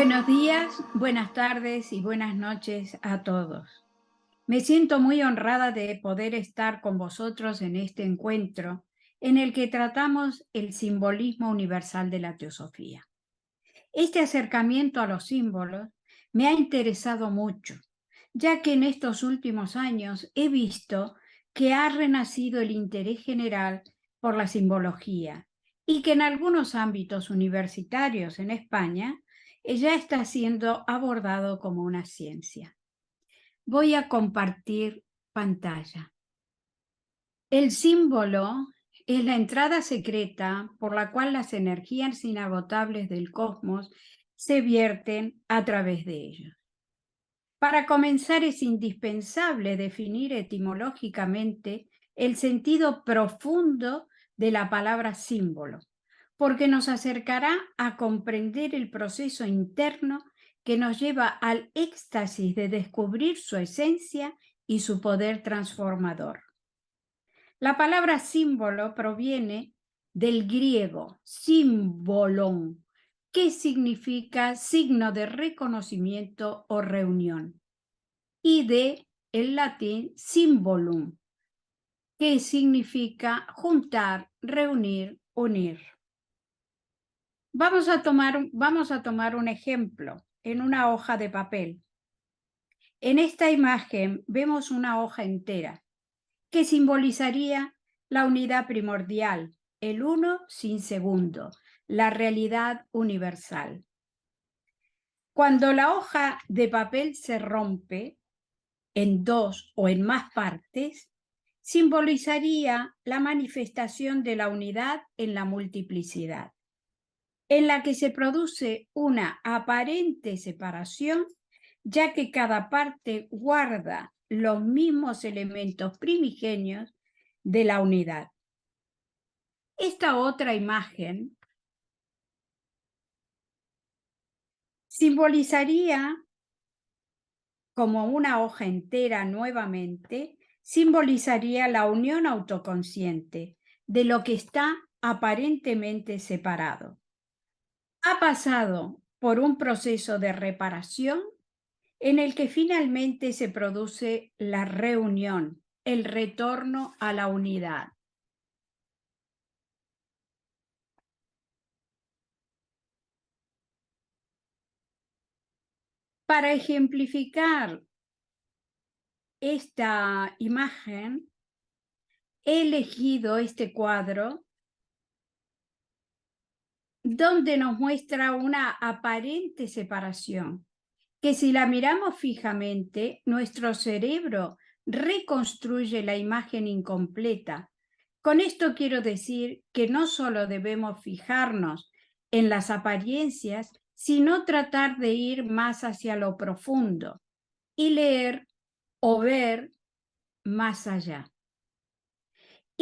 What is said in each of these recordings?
Buenos días, buenas tardes y buenas noches a todos. Me siento muy honrada de poder estar con vosotros en este encuentro en el que tratamos el simbolismo universal de la teosofía. Este acercamiento a los símbolos me ha interesado mucho, ya que en estos últimos años he visto que ha renacido el interés general por la simbología y que en algunos ámbitos universitarios en España ya está siendo abordado como una ciencia. Voy a compartir pantalla. El símbolo es la entrada secreta por la cual las energías inagotables del cosmos se vierten a través de ellos. Para comenzar, es indispensable definir etimológicamente el sentido profundo de la palabra símbolo, porque nos acercará a comprender el proceso interno que nos lleva al éxtasis de descubrir su esencia y su poder transformador. La palabra símbolo proviene del griego símbolon, que significa signo de reconocimiento o reunión, y de el latín symbolum, que significa juntar, reunir, unir. Vamos a tomar un ejemplo en una hoja de papel. En esta imagen vemos una hoja entera que simbolizaría la unidad primordial, el uno sin segundo, la realidad universal. Cuando la hoja de papel se rompe en dos o en más partes, simbolizaría la manifestación de la unidad en la multiplicidad, en la que se produce una aparente separación, ya que cada parte guarda los mismos elementos primigenios de la unidad. Esta otra imagen simbolizaría, como una hoja entera nuevamente, simbolizaría la unión autoconsciente de lo que está aparentemente separado. Ha pasado por un proceso de reparación en el que finalmente se produce la reunión, el retorno a la unidad. Para ejemplificar esta imagen, he elegido este cuadro donde nos muestra una aparente separación, que si la miramos fijamente, nuestro cerebro reconstruye la imagen incompleta. Con esto quiero decir que no solo debemos fijarnos en las apariencias, sino tratar de ir más hacia lo profundo y leer o ver más allá.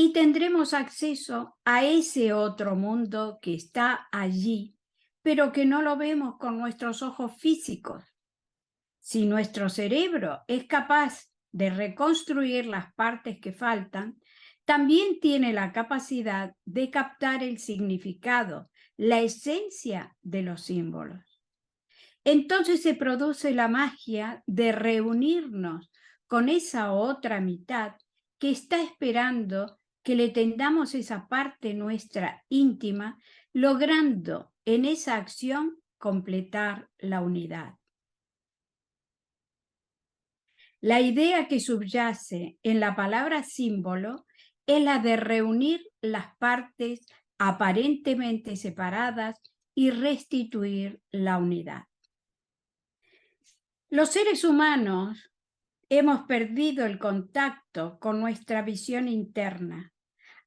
Y tendremos acceso a ese otro mundo que está allí, pero que no lo vemos con nuestros ojos físicos. Si nuestro cerebro es capaz de reconstruir las partes que faltan, también tiene la capacidad de captar el significado, la esencia de los símbolos. Entonces se produce la magia de reunirnos con esa otra mitad que está esperando que le tendamos esa parte nuestra íntima, logrando en esa acción completar la unidad. La idea que subyace en la palabra símbolo es la de reunir las partes aparentemente separadas y restituir la unidad. Los seres humanos hemos perdido el contacto con nuestra visión interna,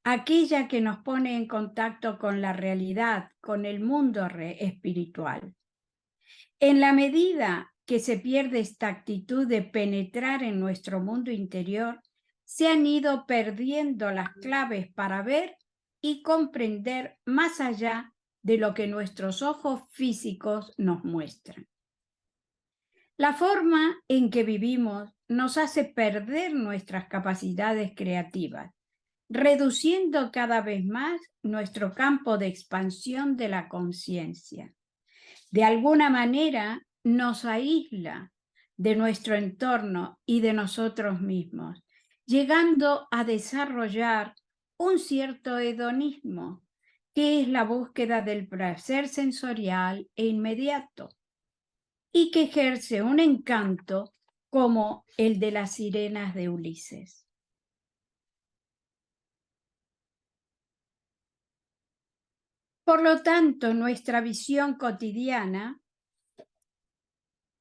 aquella que nos pone en contacto con la realidad, con el mundo espiritual. En la medida que se pierde esta actitud de penetrar en nuestro mundo interior, se han ido perdiendo las claves para ver y comprender más allá de lo que nuestros ojos físicos nos muestran. La forma en que vivimos nos hace perder nuestras capacidades creativas, reduciendo cada vez más nuestro campo de expansión de la conciencia. De alguna manera nos aísla de nuestro entorno y de nosotros mismos, llegando a desarrollar un cierto hedonismo, que es la búsqueda del placer sensorial e inmediato, y que ejerce un encanto como el de las sirenas de Ulises. Por lo tanto, nuestra visión cotidiana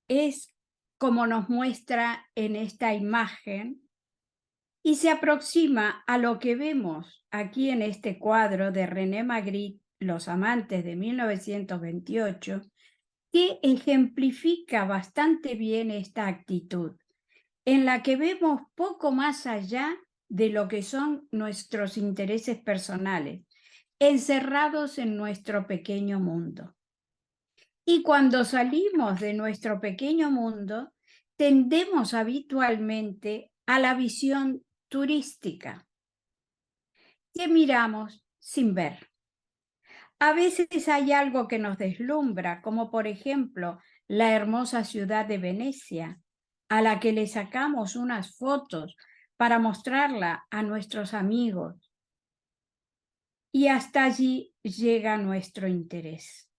es como nos muestra en esta imagen y se aproxima a lo que vemos aquí en este cuadro de René Magritte, Los amantes de 1928, que ejemplifica bastante bien esta actitud, en la que vemos poco más allá de lo que son nuestros intereses personales, encerrados en nuestro pequeño mundo. Y cuando salimos de nuestro pequeño mundo, tendemos habitualmente a la visión turística, que miramos sin ver. A veces hay algo que nos deslumbra, como por ejemplo la hermosa ciudad de Venecia, a la que le sacamos unas fotos para mostrarla a nuestros amigos. Y hasta allí llega nuestro interés.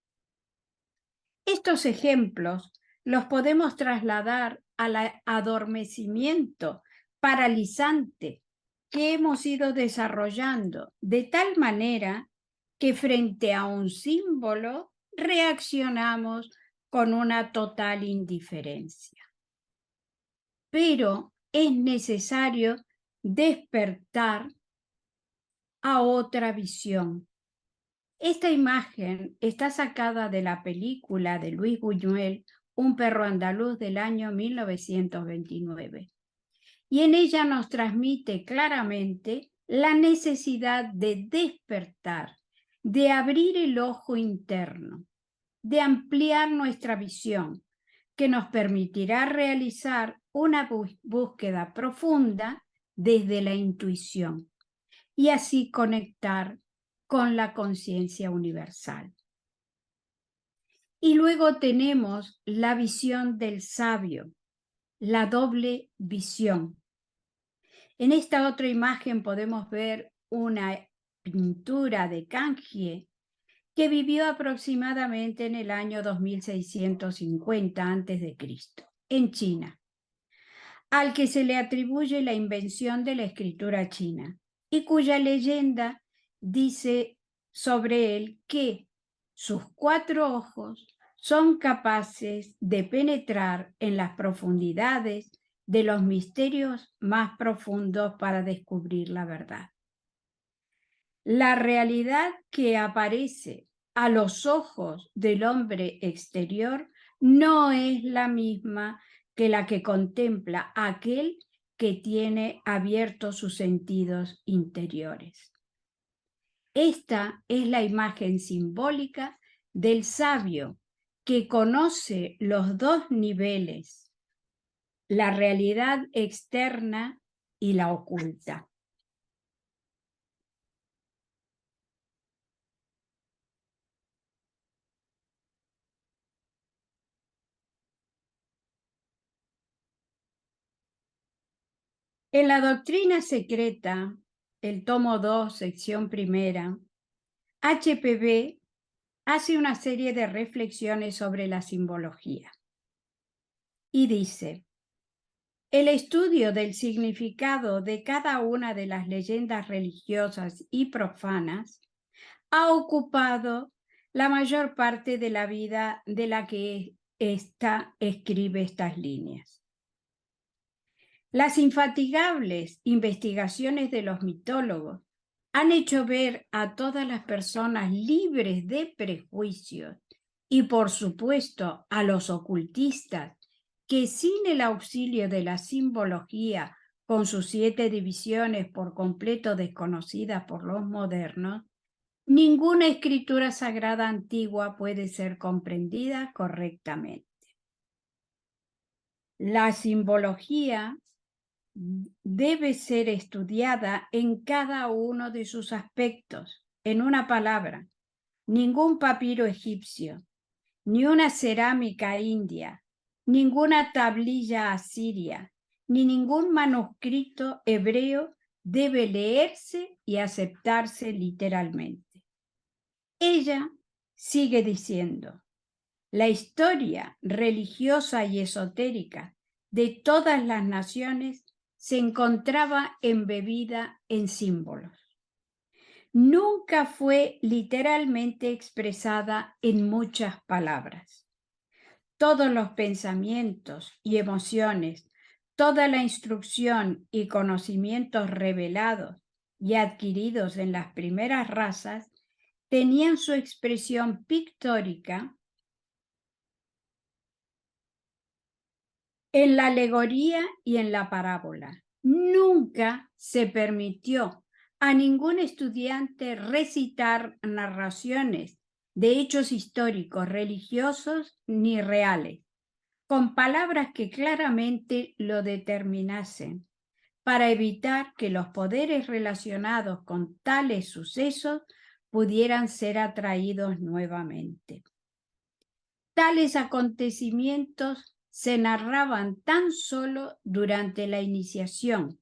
Estos ejemplos los podemos trasladar al adormecimiento paralizante que hemos ido desarrollando, de tal manera que frente a un símbolo reaccionamos con una total indiferencia. Pero es necesario despertar a otra visión. Esta imagen está sacada de la película de Luis Buñuel, Un perro andaluz, del año 1929. Y en ella nos transmite claramente la necesidad de despertar, de abrir el ojo interno, de ampliar nuestra visión, que nos permitirá realizar una búsqueda profunda desde la intuición y así conectar con la conciencia universal. Y luego tenemos la visión del sabio, la doble visión. En esta otra imagen podemos ver una pintura de Cangie, que vivió aproximadamente en el año 2650 a.C., en China, al que se le atribuye la invención de la escritura china y cuya leyenda dice sobre él que sus 4 ojos son capaces de penetrar en las profundidades de los misterios más profundos para descubrir la verdad. La realidad que aparece a los ojos del hombre exterior no es la misma que la que contempla aquel que tiene abiertos sus sentidos interiores. Esta es la imagen simbólica del sabio que conoce los 2 niveles, la realidad externa y la oculta. En la doctrina secreta, el tomo 2, sección primera, HPB hace una serie de reflexiones sobre la simbología y dice: el estudio del significado de cada una de las leyendas religiosas y profanas ha ocupado la mayor parte de la vida de la que ésta escribe estas líneas. Las infatigables investigaciones de los mitólogos han hecho ver a todas las personas libres de prejuicios y, por supuesto, a los ocultistas, que sin el auxilio de la simbología, con sus 7 divisiones por completo desconocidas por los modernos, ninguna escritura sagrada antigua puede ser comprendida correctamente. La simbología debe ser estudiada en cada uno de sus aspectos. En una palabra, ningún papiro egipcio, ni una cerámica india, ninguna tablilla asiria, ni ningún manuscrito hebreo debe leerse y aceptarse literalmente. Ella sigue diciendo, la historia religiosa y esotérica de todas las naciones se encontraba embebida en símbolos. Nunca fue literalmente expresada en muchas palabras. Todos los pensamientos y emociones, toda la instrucción y conocimientos revelados y adquiridos en las primeras razas tenían su expresión pictórica en la alegoría y en la parábola. Nunca se permitió a ningún estudiante recitar narraciones de hechos históricos, religiosos ni reales, con palabras que claramente lo determinasen, para evitar que los poderes relacionados con tales sucesos pudieran ser atraídos nuevamente. Tales acontecimientos se narraban tan solo durante la iniciación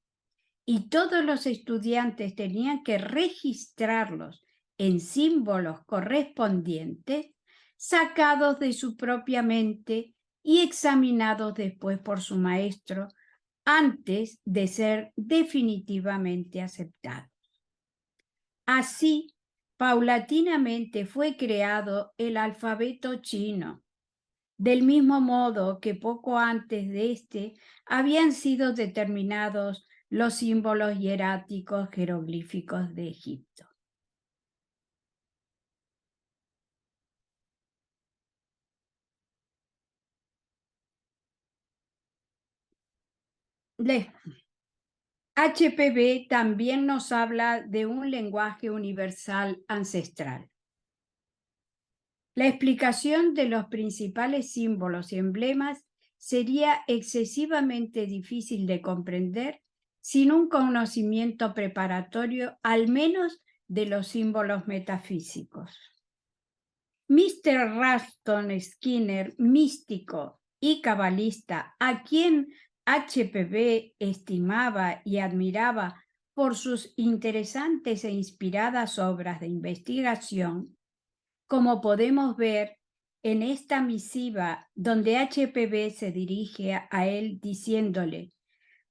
y todos los estudiantes tenían que registrarlos en símbolos correspondientes, sacados de su propia mente y examinados después por su maestro antes de ser definitivamente aceptados. Así, paulatinamente fue creado el alfabeto chino, del mismo modo que poco antes de este habían sido determinados los símbolos hieráticos jeroglíficos de Egipto. HPB también nos habla de un lenguaje universal ancestral. La explicación de los principales símbolos y emblemas sería excesivamente difícil de comprender sin un conocimiento preparatorio, al menos de los símbolos metafísicos. Mr. Raston Skinner, místico y cabalista, a quien HPB estimaba y admiraba por sus interesantes e inspiradas obras de investigación, como podemos ver en esta misiva donde HPB se dirige a él diciéndole,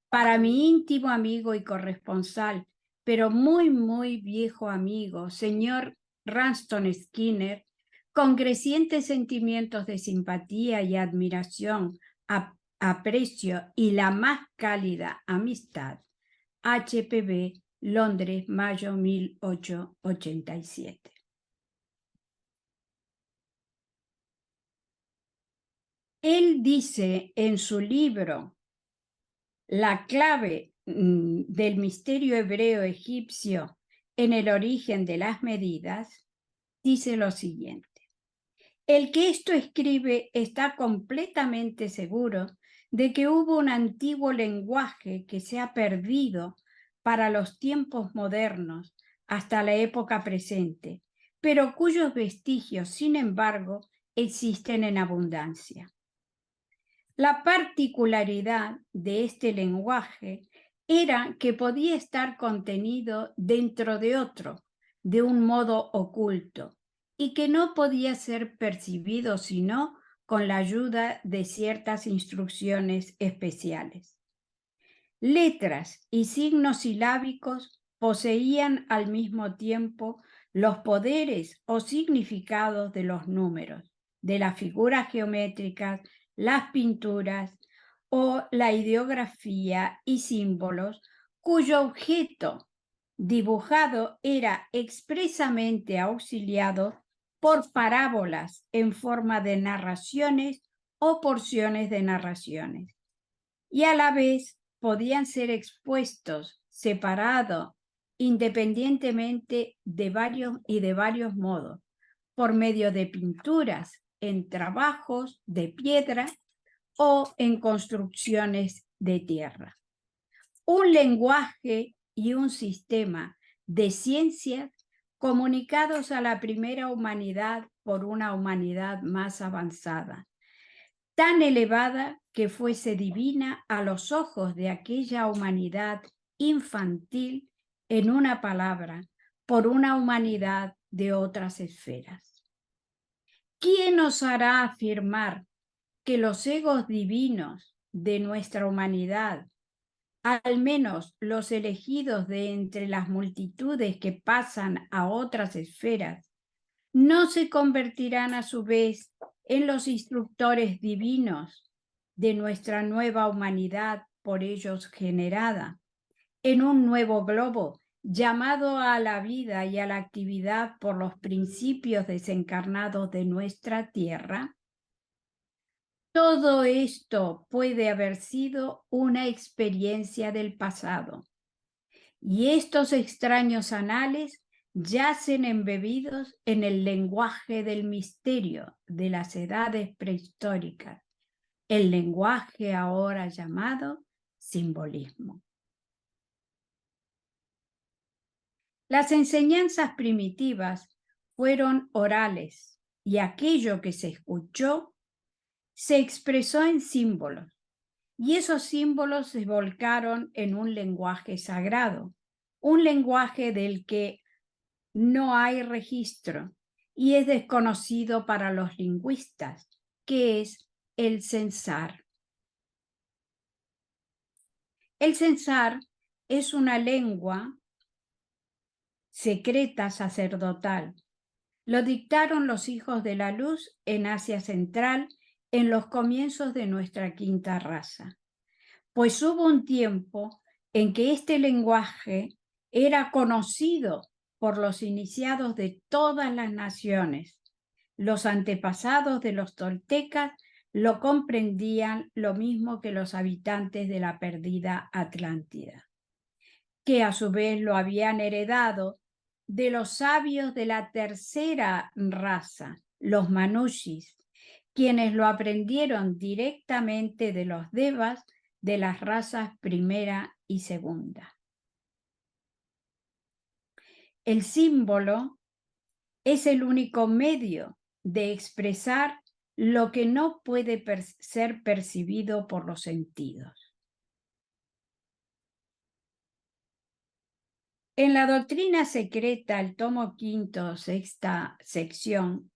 para mi íntimo amigo y corresponsal, pero muy viejo amigo, señor Raston Skinner, con crecientes sentimientos de simpatía y admiración, aprecio y la más cálida amistad. HPB, Londres, mayo 1887. Él dice en su libro La clave del misterio hebreo egipcio en el origen de las medidas, dice lo siguiente. El que esto escribe está completamente seguro de que hubo un antiguo lenguaje que se ha perdido para los tiempos modernos hasta la época presente, pero cuyos vestigios, sin embargo, existen en abundancia. La particularidad de este lenguaje era que podía estar contenido dentro de otro, de un modo oculto, y que no podía ser percibido sino con la ayuda de ciertas instrucciones especiales. Letras y signos silábicos poseían al mismo tiempo los poderes o significados de los números, de las figuras geométricas, las pinturas o la ideografía y símbolos cuyo objeto dibujado era expresamente auxiliado por parábolas en forma de narraciones o porciones de narraciones, y a la vez podían ser expuestos separados independientemente de varios modos, por medio de pinturas en trabajos de piedra o en construcciones de tierra. Un lenguaje y un sistema de ciencias comunicados a la primera humanidad por una humanidad más avanzada, tan elevada que fuese divina a los ojos de aquella humanidad infantil, en una palabra, por una humanidad de otras esferas. ¿Quién osará afirmar que los egos divinos de nuestra humanidad, al menos los elegidos de entre las multitudes que pasan a otras esferas, no se convertirán a su vez en los instructores divinos de nuestra nueva humanidad por ellos generada, en un nuevo globo llamado a la vida y a la actividad por los principios desencarnados de nuestra tierra? Todo esto puede haber sido una experiencia del pasado, y estos extraños anales yacen embebidos en el lenguaje del misterio de las edades prehistóricas, el lenguaje ahora llamado simbolismo. Las enseñanzas primitivas fueron orales y aquello que se escuchó se expresó en símbolos, y esos símbolos se volcaron en un lenguaje sagrado, un lenguaje del que no hay registro y es desconocido para los lingüistas, que es el censar. El censar es una lengua secreta sacerdotal. Lo dictaron los hijos de la luz en Asia Central en los comienzos de nuestra quinta raza, pues hubo un tiempo en que este lenguaje era conocido por los iniciados de todas las naciones. Los antepasados de los toltecas lo comprendían lo mismo que los habitantes de la perdida Atlántida, que a su vez lo habían heredado de los sabios de la tercera raza, los manushis, quienes lo aprendieron directamente de los devas de las razas primera y segunda. El símbolo es el único medio de expresar lo que no puede ser percibido por los sentidos. En la doctrina secreta, el tomo quinto, sexta sección,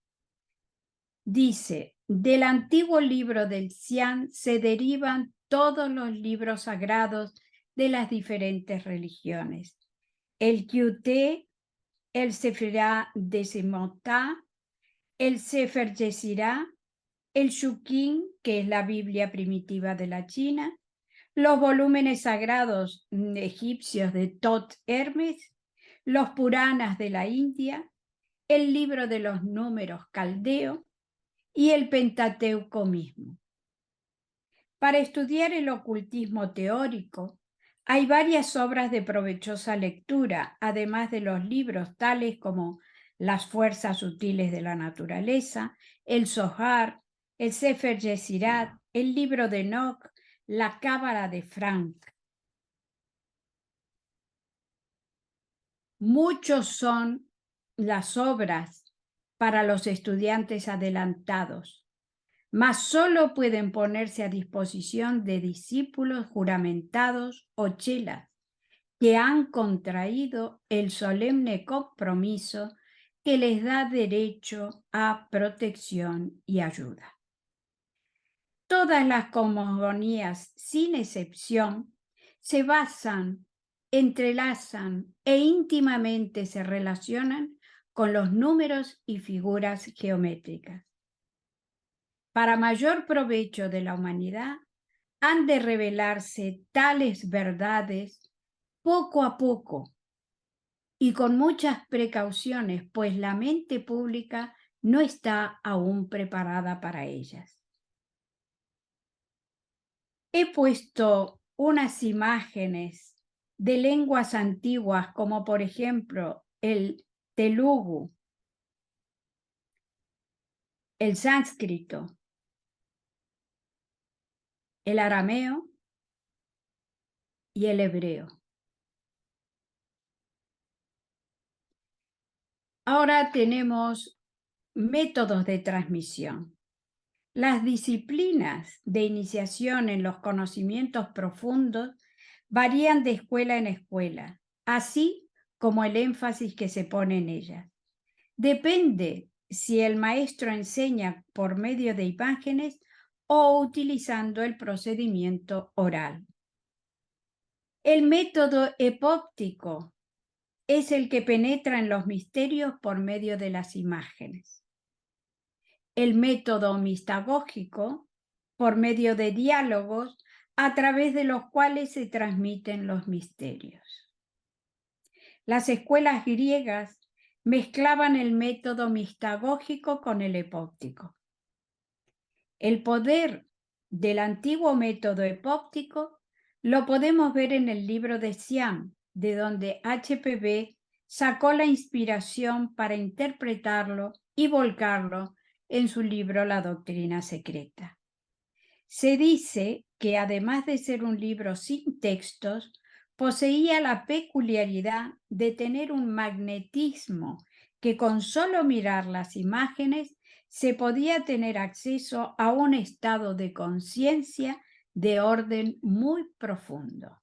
dice: del antiguo libro del Xian se derivan todos los libros sagrados de las diferentes religiones. El Kyuté, el Sefirá Decimotá, el Sefer Yesirá, el Shukin, que es la Biblia primitiva de la China, los volúmenes sagrados egipcios de Tot Hermes, los Puranas de la India, el libro de los números caldeo y el Pentateuco mismo. Para estudiar el ocultismo teórico, hay varias obras de provechosa lectura, además de los libros tales como Las fuerzas sutiles de la naturaleza, el Zohar, el Sefer Yesirat, el libro de Enoch, la Cábala de Frank. Muchos son las obras para los estudiantes adelantados, mas solo pueden ponerse a disposición de discípulos juramentados o chelas que han contraído el solemne compromiso que les da derecho a protección y ayuda. Todas las cosmogonías, sin excepción, se basan, entrelazan e íntimamente se relacionan con los números y figuras geométricas. Para mayor provecho de la humanidad, han de revelarse tales verdades poco a poco y con muchas precauciones, pues la mente pública no está aún preparada para ellas. He puesto unas imágenes de lenguas antiguas, como por ejemplo el telugu, el sánscrito, el arameo y el hebreo. Ahora tenemos métodos de transmisión. Las disciplinas de iniciación en los conocimientos profundos varían de escuela en escuela, así como el énfasis que se pone en ellas. Depende si el maestro enseña por medio de imágenes o utilizando el procedimiento oral. El método epóptico es el que penetra en los misterios por medio de las imágenes. El método mistagógico, por medio de diálogos a través de los cuales se transmiten los misterios. Las escuelas griegas mezclaban el método mistagógico con el epóptico. El poder del antiguo método epóptico lo podemos ver en el libro de Siam, de donde HPB sacó la inspiración para interpretarlo y volcarlo en su libro La Doctrina Secreta. Se dice que además de ser un libro sin textos, poseía la peculiaridad de tener un magnetismo que con solo mirar las imágenes se podía tener acceso a un estado de conciencia de orden muy profundo.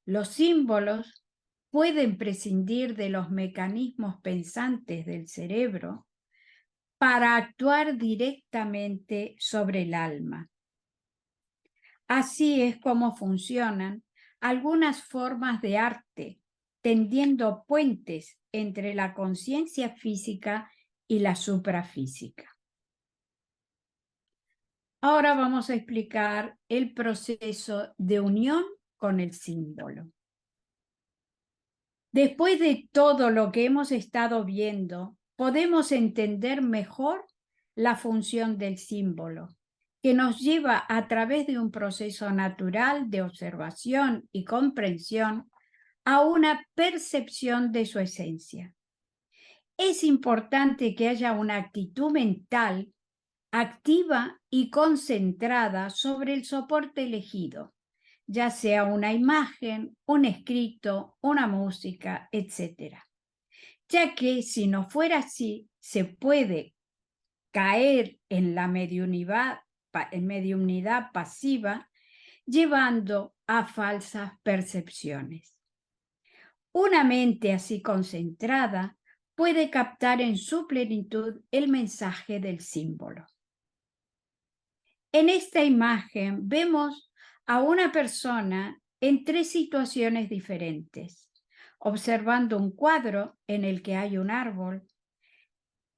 Los símbolos pueden prescindir de los mecanismos pensantes del cerebro para actuar directamente sobre el alma. Así es como funcionan algunas formas de arte, tendiendo puentes entre la conciencia física y la suprafísica. Ahora vamos a explicar el proceso de unión con el símbolo. Después de todo lo que hemos estado viendo, podemos entender mejor la función del símbolo, que nos lleva a través de un proceso natural de observación y comprensión a una percepción de su esencia. Es importante que haya una actitud mental activa y concentrada sobre el soporte elegido, ya sea una imagen, un escrito, una música, etc. Ya que si no fuera así, se puede caer en la mediunidad pasiva, llevando a falsas percepciones. Una mente así concentrada puede captar en su plenitud el mensaje del símbolo. En esta imagen vemos a una persona en tres situaciones diferentes, observando un cuadro en el que hay un árbol,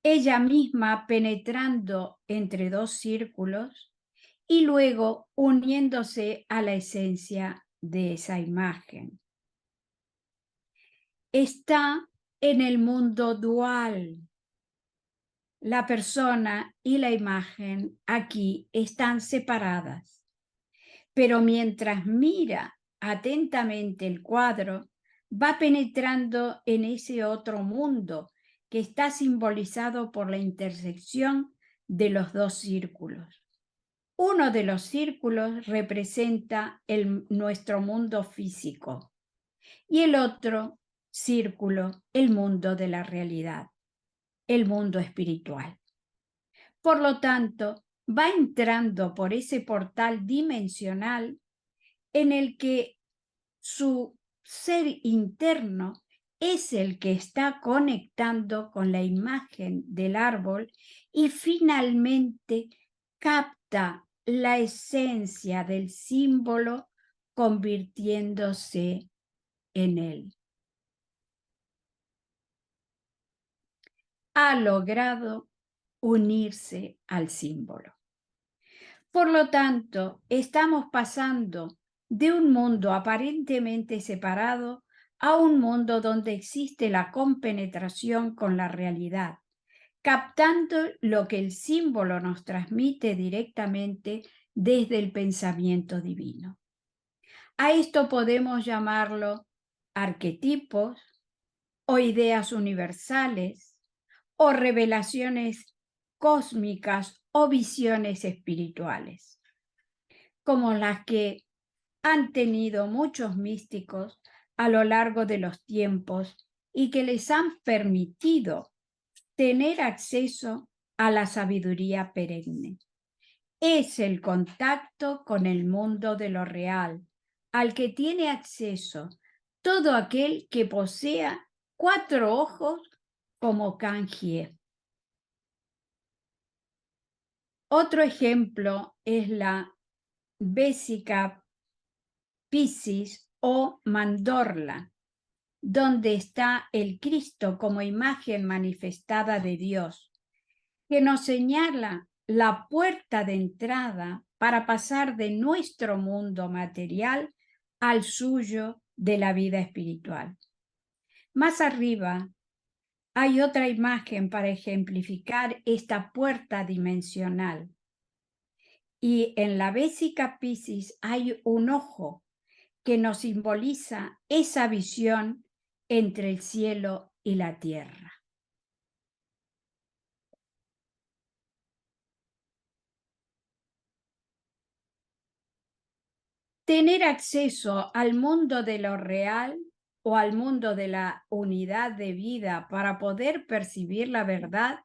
ella misma penetrando entre dos círculos y luego uniéndose a la esencia de esa imagen. Está en el mundo dual. La persona y la imagen aquí están separadas, pero mientras mira atentamente el cuadro, va penetrando en ese otro mundo que está simbolizado por la intersección de los dos círculos. Uno de los círculos representa nuestro mundo físico y el otro círculo, el mundo de la realidad, el mundo espiritual. Por lo tanto, va entrando por ese portal dimensional en el que su ser interno es el que está conectando con la imagen del árbol y finalmente capta la esencia del símbolo convirtiéndose en él. Ha logrado unirse al símbolo. Por lo tanto, estamos pasando de un mundo aparentemente separado a un mundo donde existe la compenetración con la realidad, captando lo que el símbolo nos transmite directamente desde el pensamiento divino. A esto podemos llamarlo arquetipos o ideas universales o revelaciones cósmicas o visiones espirituales, como las que han tenido muchos místicos a lo largo de los tiempos y que les han permitido tener acceso a la sabiduría perenne. Es el contacto con el mundo de lo real, al que tiene acceso todo aquel que posea 4 ojos como Kangie. Otro ejemplo es la Vésica Piscis o Mandorla, donde está el Cristo como imagen manifestada de Dios, que nos señala la puerta de entrada para pasar de nuestro mundo material al suyo de la vida espiritual. Más arriba hay otra imagen para ejemplificar esta puerta dimensional. Y en la Vésica Piscis hay un ojo que nos simboliza esa visión entre el cielo y la tierra. Tener acceso al mundo de lo real o al mundo de la unidad de vida para poder percibir la verdad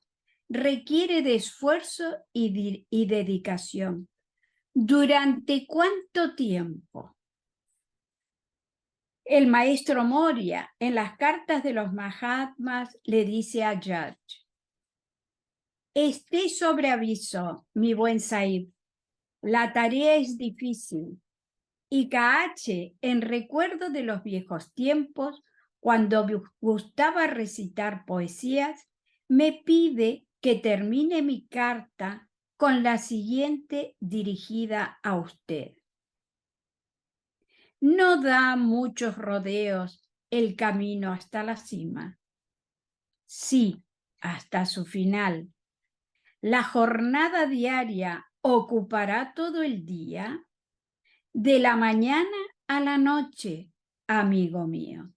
requiere de esfuerzo y dedicación. ¿Durante cuánto tiempo? El maestro Moria, en las cartas de los Mahatmas, le dice a Judge: esté sobre aviso, mi buen Saib, la tarea es difícil. Y Kaache, en recuerdo de los viejos tiempos, cuando gustaba recitar poesías, me pide que termine mi carta con la siguiente dirigida a usted. No da muchos rodeos el camino hasta la cima. Sí, hasta su final. La jornada diaria ocupará todo el día, de la mañana a la noche, amigo mío.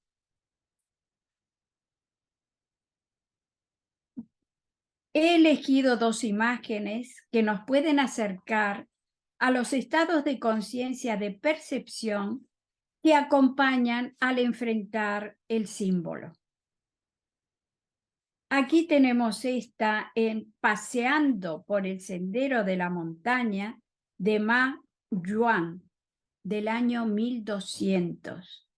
He elegido 2 imágenes que nos pueden acercar a los estados de conciencia de percepción que acompañan al enfrentar el símbolo. Aquí tenemos esta en Paseando por el Sendero de la Montaña de Ma Yuan, del año 1200.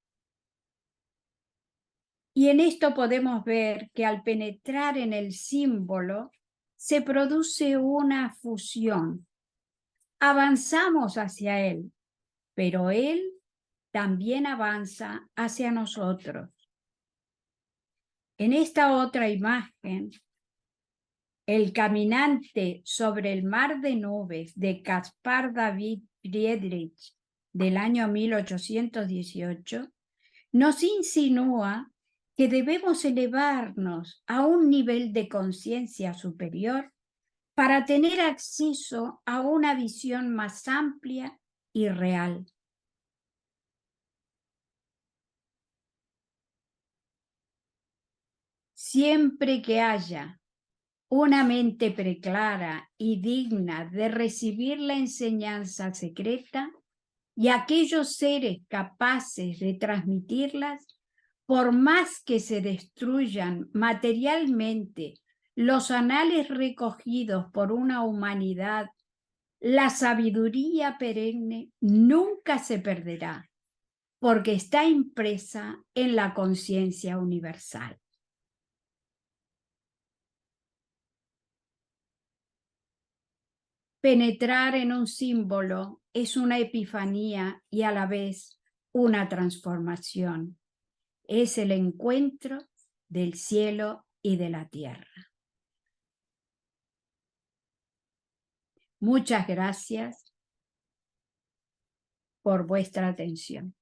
Y en esto podemos ver que al penetrar en el símbolo se produce una fusión. Avanzamos hacia él, pero él también avanza hacia nosotros. En esta otra imagen, el caminante sobre el mar de nubes de Caspar David Friedrich del año 1818 nos insinúa que debemos elevarnos a un nivel de conciencia superior para tener acceso a una visión más amplia y real. Siempre que haya una mente preclara y digna de recibir la enseñanza secreta y aquellos seres capaces de transmitirlas, por más que se destruyan materialmente los anales recogidos por una humanidad, la sabiduría perenne nunca se perderá, porque está impresa en la conciencia universal. Penetrar en un símbolo es una epifanía y a la vez una transformación. Es el encuentro del cielo y de la tierra. Muchas gracias por vuestra atención.